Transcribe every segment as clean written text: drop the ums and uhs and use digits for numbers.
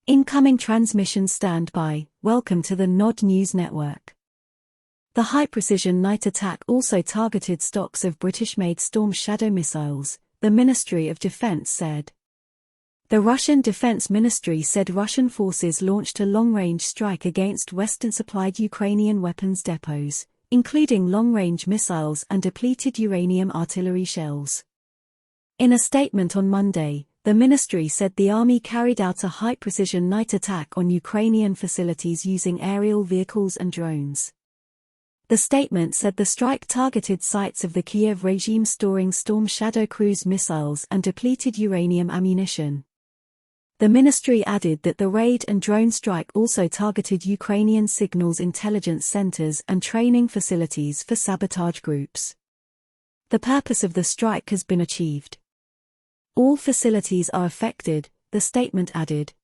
Incoming transmission standby. Welcome to the Nod News Network. The high-precision night attack also targeted stocks of British-made Storm Shadow missiles, the Ministry of Defense said. The Russian Defense Ministry said Russian forces launched a long-range strike against Western-supplied Ukrainian weapons depots, including long-range missiles and depleted uranium artillery shells. In a statement on Monday, the ministry said the army carried out a high-precision night attack on Ukrainian facilities using aerial vehicles and drones. The statement said the strike targeted sites of the Kiev regime storing Storm Shadow cruise missiles and depleted uranium ammunition. The ministry added that the raid and drone strike also targeted Ukrainian signals intelligence centers and training facilities for sabotage groups. The purpose of the strike has been achieved. All facilities are affected, the statement added.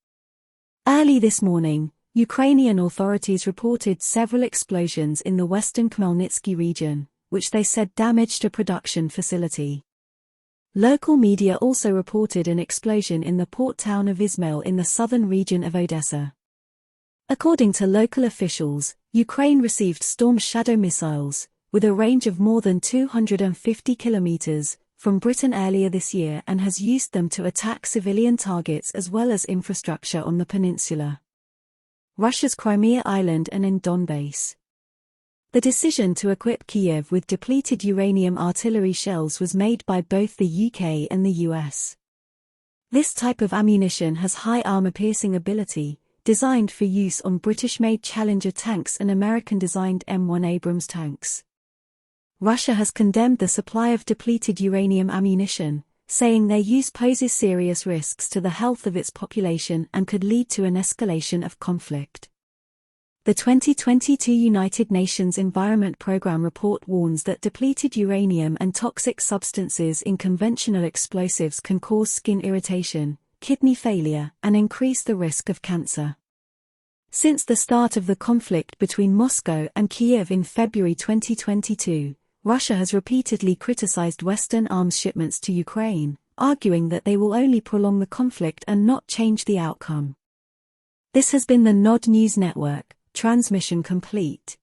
Early this morning, Ukrainian authorities reported several explosions in the western Khmelnytsky region, which they said damaged a production facility. Local media also reported an explosion in the port town of Izmail in the southern region of Odessa. According to local officials, Ukraine received Storm Shadow missiles, with a range of more than 250 kilometers, from Britain earlier this year and has used them to attack civilian targets as well as infrastructure on the peninsula, Russia's Crimea Island and in Donbass. The decision to equip Kiev with depleted uranium artillery shells was made by both the UK and the US. This type of ammunition has high armor-piercing ability, designed for use on British-made Challenger tanks and American-designed M1 Abrams tanks. Russia has condemned the supply of depleted uranium ammunition, saying their use poses serious risks to the health of its population and could lead to an escalation of conflict. The 2022 United Nations Environment Programme report warns that depleted uranium and toxic substances in conventional explosives can cause skin irritation, kidney failure, and increase the risk of cancer. Since the start of the conflict between Moscow and Kiev in February 2022, Russia has repeatedly criticized Western arms shipments to Ukraine, arguing that they will only prolong the conflict and not change the outcome. This has been the Nod News Network, transmission complete.